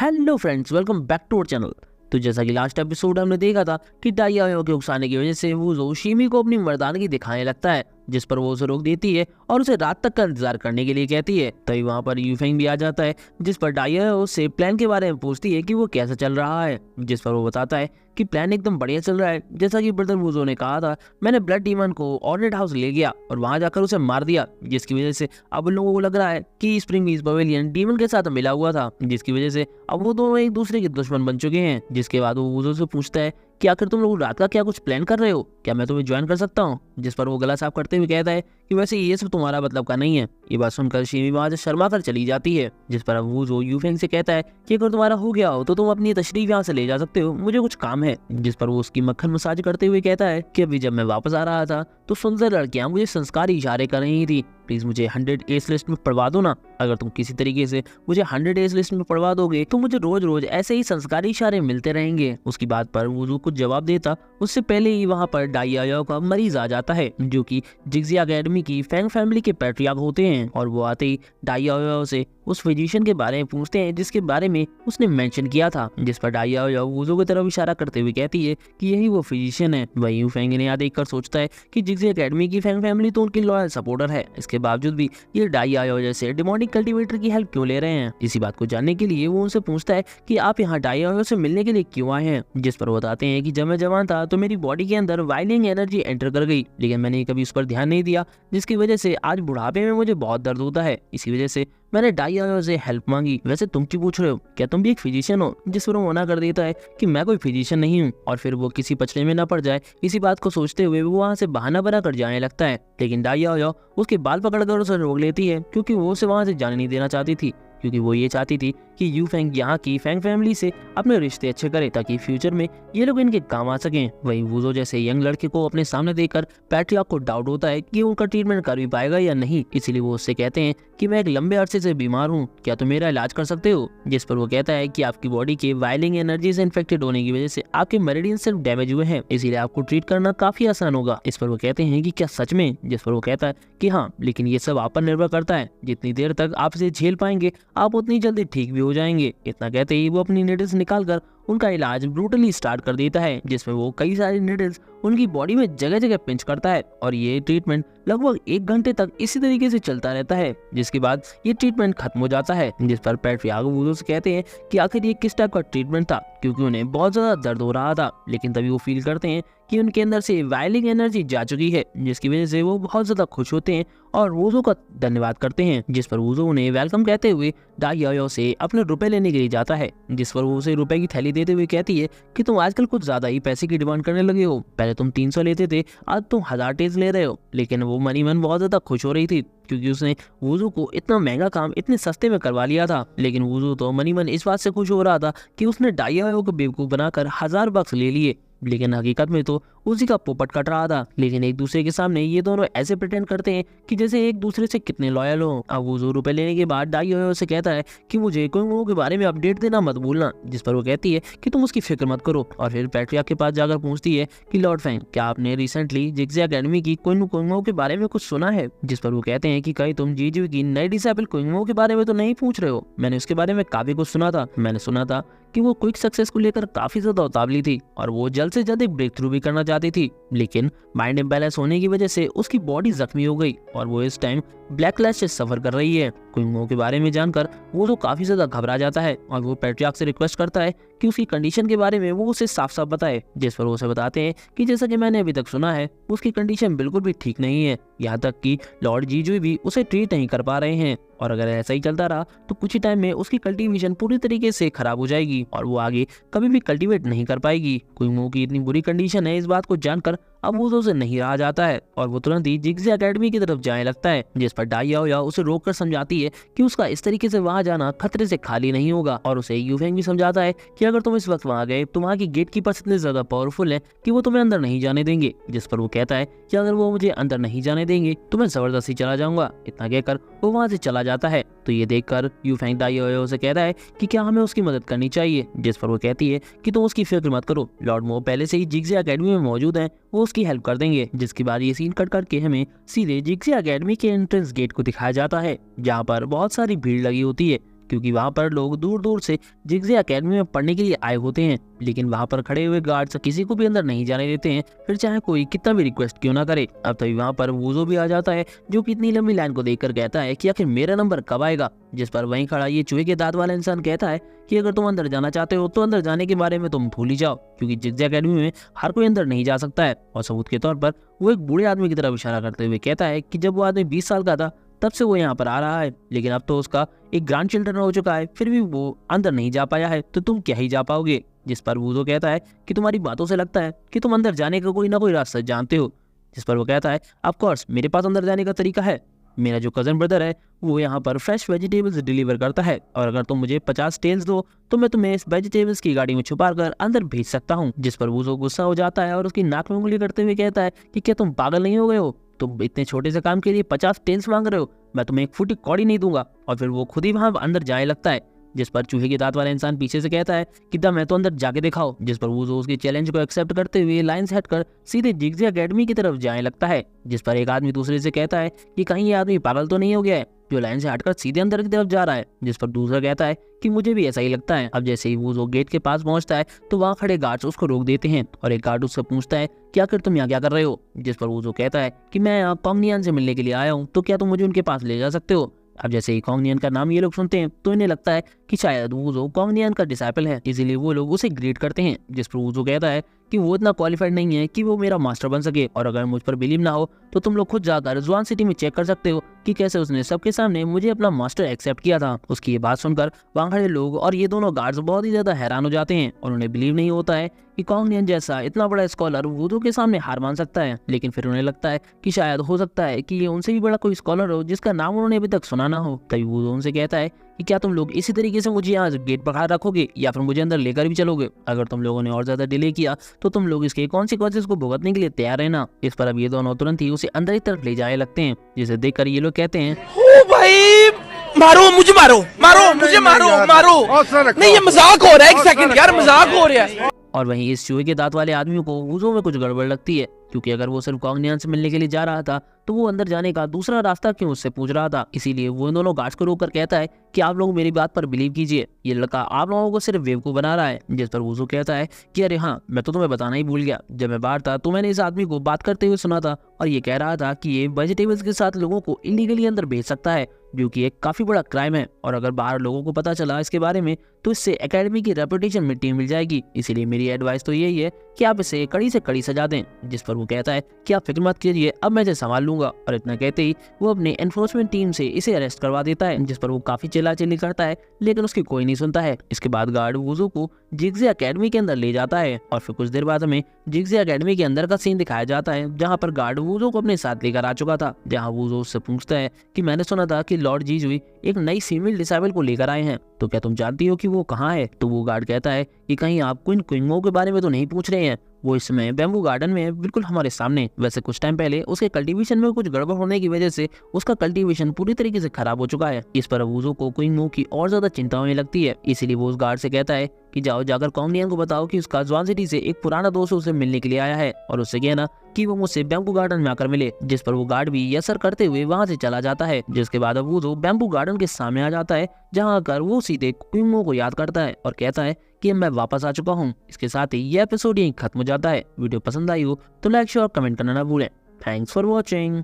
Hello friends, welcome back to our channel. तो जैसा कि लास्ट एपिसोड हमने देखा था कि डाइयाओ के उकसाने की वजह से वो शीमी को अपनी मर्दानगी दिखाने लगता है, जिस पर वो उसे रोक देती है और उसे रात तक का इंतजार करने के लिए कहती है। तभी वहाँ पर यूफेंग भी आ जाता है, जिस पर डाइयाओ से प्लान के बारे में पूछती है कि वो कैसा चल रहा है, जिस पर वो बताता है कि प्लान एकदम बढ़िया चल रहा है। जैसा कि ब्रदर वुजो ने कहा था, मैंने ब्लड डीमन को ऑर्नेट हाउस ले गया और वहां जाकर उसे मार दिया, जिसकी वजह से अब उन लोगों को लग रहा है कि स्प्रिंग वीज पवेलियन डीमन के साथ मिला हुआ था, जिसकी वजह से अब वो दोनों एक दूसरे के दुश्मन बन चुके हैं। जिसके बाद वो वुजो से पूछता है कि आखिर तुम लोग रात का क्या कुछ प्लान कर रहे हो, क्या मैं तुम्हें ज्वाइन कर सकता हूँ। जिस पर वो गला साफ करते हुए कहता है कि वैसे ये सब तुम्हारा मतलब का नहीं है। ये बात सुनकर शीमी वहां से शर्मा कर चली जाती है, जिस पर वो जो यूफेंग से कहता है कि अगर तुम्हारा हो गया हो तो तुम अपनी तशरीफ यहाँ से ले जा सकते हो, मुझे कुछ काम है। जिस पर वो उसकी मक्खन मसाज करते हुए कहता है कि अभी जब मैं वापस आ रहा था तो सुंदर लड़कियां मुझे संस्कारी इशारे कर रही थी, प्लीज मुझे 100 एस लिस्ट में पढ़वा दो ना। अगर तुम किसी तरीके से मुझे 100 एस लिस्ट में पढ़वा दोगे तो मुझे रोज रोज ऐसे ही संस्कारी इशारे मिलते रहेंगे। उसकी बात पर वो कुछ जवाब देता उससे पहले ही वहाँ पर डाइयाओ का मरीज आ जाता है, जो कि जिग्जी एकेडमी की फैंग फैमिली के पैट्रियार्क होते हैं। और वो आते ही डाइयाओ से उस फिजिशियन के बारे में पूछते हैं जिसके बारे में उसने मेंशन किया था। जिस पर डाइयाओ वुजो की तरफ इशारा करते हुए कहती है कि यही वो फिजिशियन है। वही यूफेंग ने देखकर सोचता है कि जिग्जी एकेडमी की फैंग फैमिली तो उनकी लॉयल सपोर्टर है, इसके बावजूद भी ये डाइयाओ जैसे डिमोनिक कल्टीवेटर की हेल्प क्यों ले रहे हैं। इसी बात को जानने के लिए वो उनसे पूछता है कि आप यहाँ डाइयाओ से मिलने के लिए क्यों आए हैं। जिस पर वो बताते हैं कि जब मैं जवान था तो मेरी बॉडी के अंदर वायलिंग एनर्जी एंटर कर गई, लेकिन मैंने कभी उस पर ध्यान नहीं दिया, जिसकी वजह से आज बुढ़ापे में मुझे बहुत दर्द होता है। इसी वजह से मैंने डाइयाओ से हेल्प मांगी। वैसे तुम क्यों पूछ रहे हो, क्या तुम भी एक फिजिशियन हो। जिस पर वो मना कर देता है कि मैं कोई फिजिशियन नहीं हूँ, और फिर वो किसी पचड़े में न पड़ जाए इसी बात को सोचते हुए वो वहाँ से बहाना बना कर जाने लगता है। लेकिन डाइयाओ उसके बाल पकड़कर उसे रोक लेती है, क्योंकि वो उसे वहाँ से जाने नहीं देना चाहती थी, क्योंकि वो ये चाहती थी कि यूफेंग यहाँ की फैंग फैमिली से अपने रिश्ते अच्छे करे ताकि फ्यूचर में ये लोग इनके काम आ सकें। वही वुजो जैसे यंग लड़के को अपने सामने देखकर पैट्रियार्क को डाउट होता है कि उनका ट्रीटमेंट कर भी पाएगा या नहीं, इसीलिए वो उससे कहते हैं कि मैं एक लंबे अरसे से बीमार हूँ, क्या तुम मेरा इलाज कर सकते हो। जिस पर वो कहता है कि आपकी बॉडी के वायलिंग एनर्जी से इन्फेक्टेड होने की वजह से आपके मेरिडियन सिर्फ डैमेज हुए हैं, इसीलिए आपको ट्रीट करना काफी आसान होगा। इस पर वो कहते हैं कि क्या सच में। जिस पर वो कहता है कि हाँ, लेकिन ये सब आप पर निर्भर करता है, जितनी देर तक आप इसे झेल पाएंगे आप उतनी जल्दी ठीक भी हो जाएंगे। इतना कहते ही वो अपनी नीडल्स निकालकर उनका इलाज ब्रूटली स्टार्ट कर देता है, जिसमें वो कई सारी नीडल्स उनकी बॉडी में जगह जगह पिंच करता है। और ये ट्रीटमेंट लगभग 1 घंटे तक इसी तरीके से चलता रहता है, जिसके बाद ये ट्रीटमेंट खत्म हो जाता है। जिस पर पैट्रियार्क वुजो से कहते हैं कि आखिर ये किस टाइप का ट्रीटमेंट था, क्योंकि उन्हें बहुत ज्यादा दर्द हो रहा था। लेकिन तभी वो फील करते हैं कि उनके अंदर से वायलिंग एनर्जी जा चुकी है, जिसकी वजह से वो बहुत ज्यादा खुश होते हैं और वुजो का धन्यवाद करते हैं। जिस पर वुजो उन्हें वेलकम कहते हुए डाइयाओ से अपने रुपए लेने के लिए जाता है, जिस पर वो उसे रुपए की थैली देते हुए कहती है कि तुम आजकल कुछ ज्यादा ही पैसे की डिमांड करने लगे हो, पहले तुम 300 लेते थे, आज तुम 1000 टेज ले रहे हो। लेकिन वो मनी मन बहुत ज्यादा खुश हो रही थी, क्योंकि उसने वुजो को इतना महंगा काम इतने सस्ते में करवा लिया था। लेकिन वुजो तो मनी मन इस बात से खुश हो रहा था कि उसने डाइयाओ को बेवकूफ बनाकर 1000 बक्स ले लिए, लेकिन हकीकत में तो उसी का पोपट कट रहा था। लेकिन एक दूसरे के सामने ये दोनों ऐसे प्रिटेंड करते हैं कि जैसे एक दूसरे से कितने लॉयल हो। अब वुजो रुपए लेने के बाद डाइयाओ से कहता है कि मुझे कुंगमो के बारे में अपडेट देना मत भूलना। जिस पर वो कहती है कि तुम उसकी फिक्र मत करो, और फिर पैट्रियार्क के पास जाकर पूछती है कि लॉर्ड फैंग, क्या आपने रिसेंटली जिग्जी एकेडमी की कुंगमो के बारे में कुछ सुना है। जिस पर वो कहते हैं कि कहीं तुम जीजू की नई डिसेबल कुंगमो के बारे में तो नहीं पूछ रहे हो। मैंने उसके बारे में काफी कुछ सुना था। मैंने सुना था कि वो क्विक सक्सेस को लेकर काफी ज्यादा उतावली थी और वो जल्द से जल्द एक ब्रेक थ्रू भी करना चाहती थी, लेकिन माइंड इम्बैलेंस होने की वजह से उसकी बॉडी जख्मी हो गई और वो इस टाइम ब्लैक क्लैश से सफर कर रही है। कुंगमो के बारे में जानकर वो तो काफी ज्यादा घबरा जाता है और वो पैट्रियार्क से रिक्वेस्ट करता है कि उसकी कंडीशन के बारे में वो उसे साफ साफ बताए। जिस पर वो उसे बताते हैं कि जैसा कि मैंने अभी तक सुना है उसकी कंडीशन बिल्कुल भी ठीक नहीं है, यहाँ तक कि लॉर्ड जीजू भी उसे ट्रीट नहीं कर पा रहे हैं, और अगर ऐसा ही चलता रहा तो कुछ ही टाइम में उसकी कल्टीवेशन पूरी तरीके से खराब हो जाएगी और वो आगे कभी भी कल्टीवेट नहीं कर पाएगी। कुंगमो की इतनी बुरी कंडीशन है, इस बात को जानकर अब वो उसे नहीं रहा जाता है और वो तुरंत ही जिग्जी एकेडमी की तरफ जाने लगता है। जिस पर डाइयाओ उसे रोककर समझाती है कि उसका इस तरीके से वहां जाना खतरे से खाली नहीं होगा, और उसे यूफेंग भी समझाता है कि अगर तुम इस वक्त वहां गए तो वहां की गेट कीपर्स इतने ज्यादा पावरफुल है कि वो तुम्हें अंदर नहीं जाने देंगे। जिस पर वो कहता है कि अगर वो मुझे अंदर नहीं जाने देंगे तो मैं जबरदस्ती चला जाऊंगा। इतना कहकर वो वहां से चला जाता है। तो ये देखकर यूफेंग डाइयाओ से कहता है कि क्या हमें उसकी मदद करनी चाहिए। जिस पर वो कहती है कि तुम उसकी फिक्र मत करो, लॉर्ड मो पहले से ही जिग्जी एकेडमी में मौजूद हैं, वो उसकी हेल्प कर देंगे। जिसके बाद ये सीन कट करके हमें सीधे जिग्जी एकेडमी के एंट्रेंस गेट को दिखाया जाता है, जहाँ पर बहुत सारी भीड़ लगी होती है, क्योंकि वहाँ पर लोग दूर दूर से जिगजे एकेडमी में पढ़ने के लिए आए होते हैं, लेकिन वहाँ पर खड़े हुए गार्ड्स किसी को भी अंदर नहीं जाने देते हैं, फिर चाहे कोई कितना भी रिक्वेस्ट क्यों ना करे। अब तभी वहाँ पर वूजो भी आ जाता है, जो कि इतनी लंबी लाइन को देखकर कहता है कि आखिर मेरा नंबर कब आएगा। जिस पर वहीं खड़ा ये चूहे के दांत वाला इंसान कहता है कि अगर तुम अंदर जाना चाहते हो तो अंदर जाने के बारे में तुम भूल ही जाओ, क्योंकि जिगजे एकेडमी में हर कोई अंदर नहीं जा सकता है। और सबूत के तौर पर वो एक बूढ़े आदमी की तरफ इशारा करते हुए कहता है कि जब वो आदमी 20 साल का था तब से वो यहाँ पर आ रहा है, लेकिन अब तो उसका एक ग्रैंड चिल्ड्रन हो चुका है, फिर भी वो अंदर नहीं जा पाया है, तो तुम क्या ही जा पाओगे। जिस पर वूजो कहता है कि तुम्हारी बातों से लगता है कि तुम अंदर जाने का कोई ना कोई रास्ता जानते हो। जिस पर वो कहता है ऑफ कोर्स मेरे पास अंदर जाने का तरीका है। मेरा जो कजन ब्रदर है वो यहाँ पर फ्रेश वेजिटेबल्स डिलीवर करता है, और अगर तुम मुझे 50 टेल्स दो तो मैं तुम्हें इस वेजिटेबल्स की गाड़ी में छुपा कर अंदर भेज सकता हूँ। जिस पर वूजो गुस्सा हो जाता है और उसकी नाक में उंगली करते हुए कहता है कि क्या तुम पागल नहीं हो गए हो, तुम इतने छोटे से काम के लिए 50 टेल्स मांग रहे हो, मैं तुम्हें एक फुटी कौड़ी नहीं दूंगा। और फिर वो खुद ही वहां अंदर जाने लगता है। जिस पर चूहे के दांत वाला इंसान पीछे से कहता है कि दा मैं तो अंदर जाके दिखाओ। जिस पर वो उसकी चैलेंज को एक्सेप्ट करते हुए लाइन से हटकर सीधे जिगजे एकेडमी की तरफ जाने लगता है। जिस पर एक आदमी दूसरे से कहता है कि कहीं ये आदमी पागल तो नहीं हो गया है जो लाइन से हटकर सीधे अंदर की तरफ जा रहा है। जिस पर दूसरा कहता है कि मुझे भी ऐसा ही लगता है। अब जैसे ही वो गेट के पास पहुंचता है तो वहाँ खड़े गार्ड्स उसको रोक देते हैं, और एक गार्ड उससे पूछता है कि आखिर तुम यहाँ क्या कर रहे हो। जिस पर वो कहता है कि मैं यहाँ कॉन्गनियन से मिलने के लिए आया हूँ, तो क्या तुम मुझे उनके पास ले जा सकते हो। अब जैसे ही कॉन्गनियन का नाम ये लोग सुनते हैं तो इन्हें लगता है कि शायद वूजो कॉन्गनियन का डिसाइपल है, इसीलिए वो लोग उसे ग्रीट करते हैं। जिस पर वूजो कहता है कि वो इतना क्वालिफाइड नहीं है कि वो मेरा मास्टर बन सके, और अगर मुझ पर बिलीव ना हो तो तुम लोग खुद जाकर जुआन सिटी में चेक कर सकते हो कि कैसे उसने सबके सामने मुझे अपना मास्टर एक्सेप्ट किया था। उसकी ये बात सुनकर वहाँ खड़े लोग और ये दोनों गार्ड्स बहुत ही ज्यादा हैरान हो जाते हैं, और उन्हें बिलीव नहीं होता है कि कॉन्गनियन जैसा इतना बड़ा स्कॉलर वूजो के सामने हार मान सकता है। लेकिन फिर उन्हें लगता है कि शायद हो सकता है कि ये उनसे भी बड़ा कोई स्कॉलर हो जिसका नाम उन्होंने अभी तक सुना ना हो। तभी वूजो उनसे कहता है कि क्या तुम लोग इसी तरीके से मुझे यहाँ गेट पर खड़ा रखोगे या फिर मुझे अंदर लेकर भी चलोगे। अगर तुम लोगों ने और ज्यादा डिले किया तो तुम लोग इसके कॉन्सिक्वेंसेस को भुगतने के लिए तैयार रहना। इस पर अब ये दोनों तुरंत ही उसे अंदर की तरफ ले जाने लगते हैं, जिसे देखकर ये लोग कहते हैं ओ भाई मारो मुझे, मारो मारो मुझे, मारो मारो। नहीं ये मजाक हो रहा है, एक सेकंड यार मजाक हो रहा है। और वहीं इस चूहे के दांत वाले आदमी को वूजो में कुछ गड़बड़ लगती है, क्योंकि अगर वो सिर्फ कॉन्गनियन से मिलने के लिए जा रहा था तो वो अंदर जाने का दूसरा रास्ता क्यों उससे पूछ रहा था। इसीलिए वो इन दोनों गार्ड्स को रोककर कहता है कि आप लोग मेरी बात पर बिलीव कीजिए, ये लड़का आप लोगों को सिर्फ बेवकूफ बना रहा है। जिस पर वूजो कहता है कि अरे हाँ, मैं तो तुम्हें बताना ही भूल गया, जब मैं बाहर था तो मैंने इस आदमी को बात करते हुए सुना था, और ये कह रहा था कि ये वेजिटेबल्स के साथ लोगों को इलीगली अंदर भेज सकता है, जो कि एक काफी बड़ा क्राइम है, और अगर बाहर लोगों को पता चला इसके बारे में तो इससे एकेडमी की रेपुटेशन मिट्टी मिल जाएगी। इसीलिए मेरी एडवाइस तो यही है कि आप इसे कड़ी से कड़ी सजा दें। जिस पर वो कहता है कि आप फिक्र मत कीजिए, अब मैं इसे संभाल लूंगा, और इतना कहते ही वो अपने एनफोर्समेंट टीम से इसे अरेस्ट करवा देता है। जिस पर वो काफी चिल्लाचिल्ली करता है, लेकिन उसकी कोई नहीं सुनता है। इसके बाद गार्ड वूजो को जिगजे एकेडमी के अंदर ले जाता है, और फिर कुछ देर बाद हमें जिगजे एकेडमी के अंदर का सीन दिखाया जाता है, जहाँ पर गार्ड वूजो को अपने साथ लेकर आ चुका था। जहाँ वूजो उससे पूछता है कि मैंने सुना था कि लॉर्ड जीजुई एक नई फीमेल डिसेबल को लेकर आए हैं, तो क्या तुम जानती हो कि वो कहाँ है। तो वो गार्ड कहता है कि कहीं आप क्वीन क्विंगो के बारे में तो नहीं पूछ रहे हैं, वो इस समय बैम्बू गार्डन में है, बिल्कुल हमारे सामने। वैसे कुछ टाइम पहले उसके कल्टीवेशन में कुछ गड़बड़ होने की वजह से उसका कल्टीवेशन पूरी तरीके से खराब हो चुका है। इस पर वूजो को क्विंगो की और ज्यादा चिंता होने लगती है, इसीलिए वो उस गार्ड से कहता है कि जाओ जाकर कॉन्गनियन को बताओ कि उसका जुआन सिटी से एक पुराना दोस्त उसे मिलने के लिए आया है, और उससे कहना कि वो मुझसे बैम्बू गार्डन में आकर मिले। जिस पर वो गार्ड भी यस सर करते हुए वहां से चला जाता है। जिसके बाद अब वूजो बैम्बू गार्डन के सामने आ जाता है, जहां आकर वो सीधे क्विंगो को याद करता है और कहता है कि मैं वापस आ चुका हूँ। इसके साथ ही ये एपिसोड यहीं खत्म हो जाता है। वीडियो पसंद आई हो तो लाइक शेयर और कमेंट करना ना भूलें। Thanks for watching.